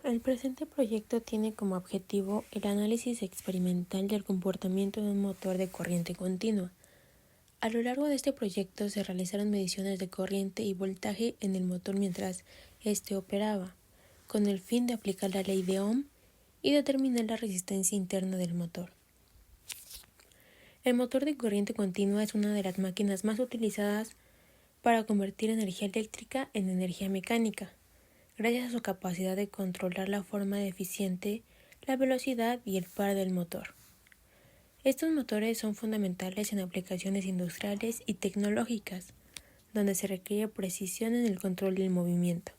El presente proyecto tiene como objetivo el análisis experimental del comportamiento de un motor de corriente continua. A lo largo de este proyecto se realizaron mediciones de corriente y voltaje en el motor mientras éste operaba, con el fin de aplicar la ley de Ohm y determinar la resistencia interna del motor. El motor de corriente continua es una de las máquinas más utilizadas para convertir energía eléctrica en energía mecánica, gracias a su capacidad de controlar la forma eficiente, la velocidad y el par del motor. Estos motores son fundamentales en aplicaciones industriales y tecnológicas, donde se requiere precisión en el control del movimiento.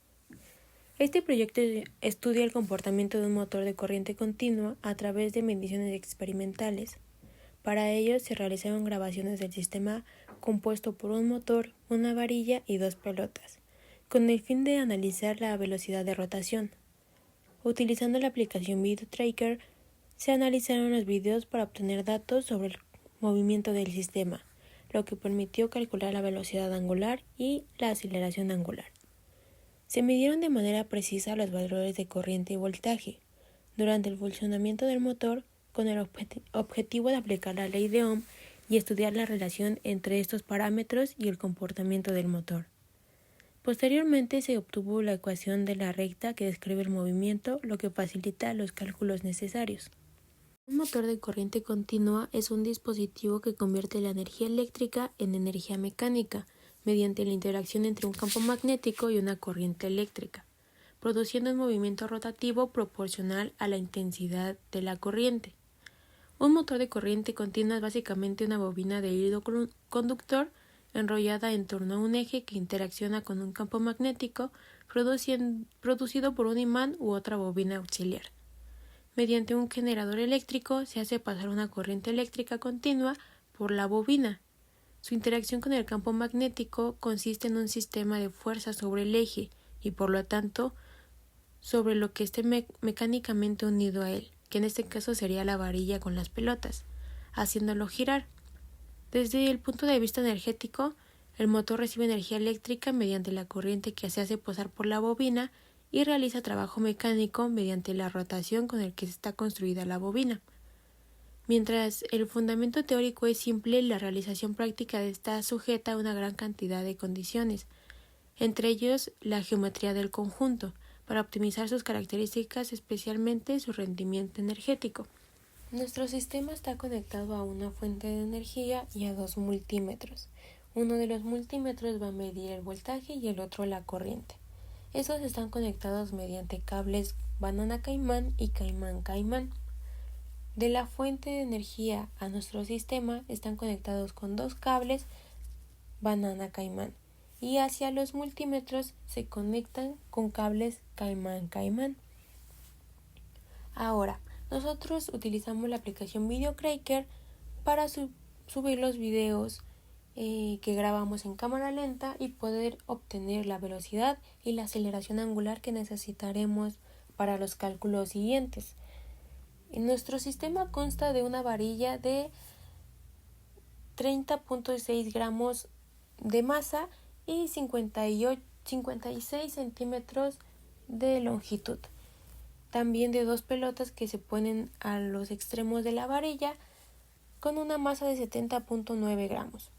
Este proyecto estudia el comportamiento de un motor de corriente continua a través de mediciones experimentales. Para ello se realizaron grabaciones del sistema compuesto por un motor, una varilla y dos pelotas, con el fin de analizar la velocidad de rotación. Utilizando la aplicación VideoTracker, se analizaron los videos para obtener datos sobre el movimiento del sistema, lo que permitió calcular la velocidad angular y la aceleración angular. Se midieron de manera precisa los valores de corriente y voltaje durante el funcionamiento del motor con el objetivo de aplicar la ley de Ohm y estudiar la relación entre estos parámetros y el comportamiento del motor. Posteriormente se obtuvo la ecuación de la recta que describe el movimiento, lo que facilita los cálculos necesarios. Un motor de corriente continua es un dispositivo que convierte la energía eléctrica en energía mecánica mediante la interacción entre un campo magnético y una corriente eléctrica, produciendo un movimiento rotativo proporcional a la intensidad de la corriente. Un motor de corriente continua es básicamente una bobina de hilo conductor enrollada en torno a un eje que interacciona con un campo magnético producido por un imán u otra bobina auxiliar. Mediante un generador eléctrico se hace pasar una corriente eléctrica continua por la bobina. Su interacción con el campo magnético consiste en un sistema de fuerza sobre el eje y por lo tanto sobre lo que esté mecánicamente unido a él, que en este caso sería la varilla con las pelotas, haciéndolo girar. Desde el punto de vista energético, el motor recibe energía eléctrica mediante la corriente que se hace pasar por la bobina y realiza trabajo mecánico mediante la rotación con el que está construida la bobina. Mientras el fundamento teórico es simple, la realización práctica está sujeta a una gran cantidad de condiciones, entre ellos la geometría del conjunto, para optimizar sus características, especialmente su rendimiento energético. Nuestro sistema está conectado a una fuente de energía y a dos multímetros. Uno de los multímetros va a medir el voltaje y el otro la corriente. Estos están conectados mediante cables banana caimán y caimán caimán. De la fuente de energía a nuestro sistema están conectados con dos cables banana caimán y hacia los multímetros se conectan con cables caimán caimán. Ahora, nosotros utilizamos la aplicación VideoTracker para subir los videos que grabamos en cámara lenta y poder obtener la velocidad y la aceleración angular que necesitaremos para los cálculos siguientes. Nuestro sistema consta de una varilla de 30.6 gramos de masa y 56 centímetros de longitud. También de dos pelotas que se ponen a los extremos de la varilla con una masa de 70.9 gramos.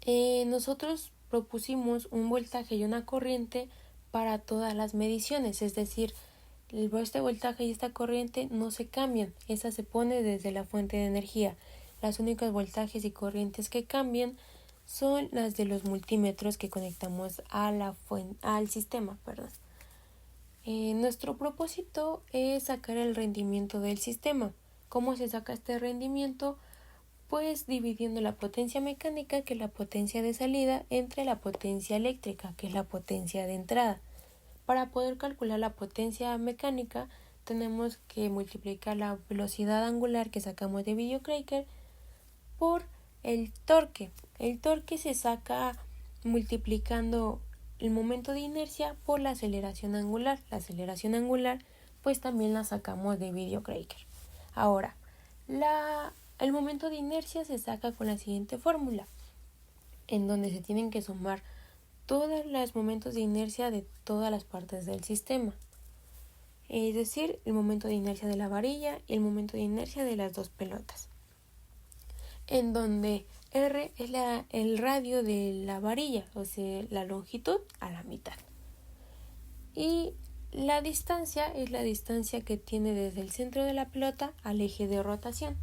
Nosotros propusimos un voltaje y una corriente para todas las mediciones, es decir, este voltaje y esta corriente no se cambian, esa se pone desde la fuente de energía. Las únicos voltajes y corrientes que cambian son las de los multímetros que conectamos al sistema. Nuestro propósito es sacar el rendimiento del sistema. ¿Cómo se saca este rendimiento? Pues dividiendo la potencia mecánica, que es la potencia de salida, entre la potencia eléctrica, que es la potencia de entrada. Para poder calcular la potencia mecánica, tenemos que multiplicar la velocidad angular que sacamos de VideoTracker por el torque. El torque se saca multiplicando el momento de inercia por la aceleración angular. La aceleración angular pues también la sacamos de VideoTracker. Ahora, el momento de inercia se saca con la siguiente fórmula, en donde se tienen que sumar todos los momentos de inercia de todas las partes del sistema. es decir, el momento de inercia de la varilla y el momento de inercia de las dos pelotas, en donde R es el radio de la varilla, o sea, la longitud a la mitad. Y la distancia es la distancia que tiene desde el centro de la pelota al eje de rotación.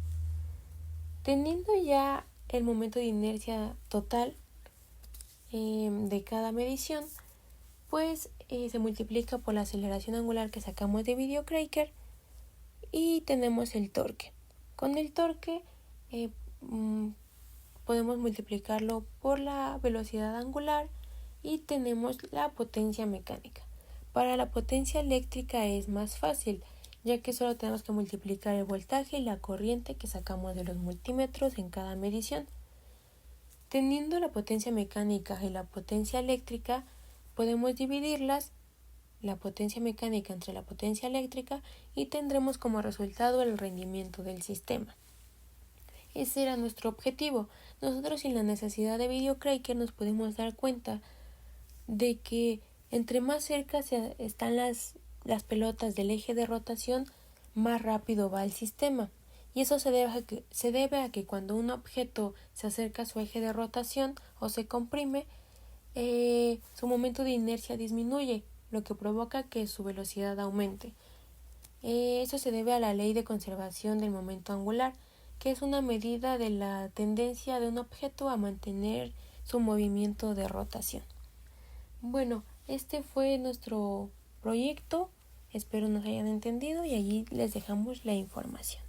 Teniendo ya el momento de inercia total de cada medición, pues se multiplica por la aceleración angular que sacamos de Videocracker y tenemos el torque. Con el torque podemos multiplicarlo por la velocidad angular y tenemos la potencia mecánica. Para la potencia eléctrica es más fácil, ya que solo tenemos que multiplicar el voltaje y la corriente que sacamos de los multímetros en cada medición. Teniendo la potencia mecánica y la potencia eléctrica, podemos dividirlas, la potencia mecánica entre la potencia eléctrica, y tendremos como resultado el rendimiento del sistema. Ese era nuestro objetivo. Nosotros, sin la necesidad de Videocracker, nos podemos dar cuenta de que entre más cerca están las pelotas del eje de rotación, más rápido va el sistema. Y eso se debe a que cuando un objeto se acerca a su eje de rotación o se comprime, su momento de inercia disminuye, lo que provoca que su velocidad aumente. Eso se debe a la ley de conservación del momento angular, que es una medida de la tendencia de un objeto a mantener su movimiento de rotación. Bueno, este fue nuestro proyecto, espero nos hayan entendido y allí les dejamos la información.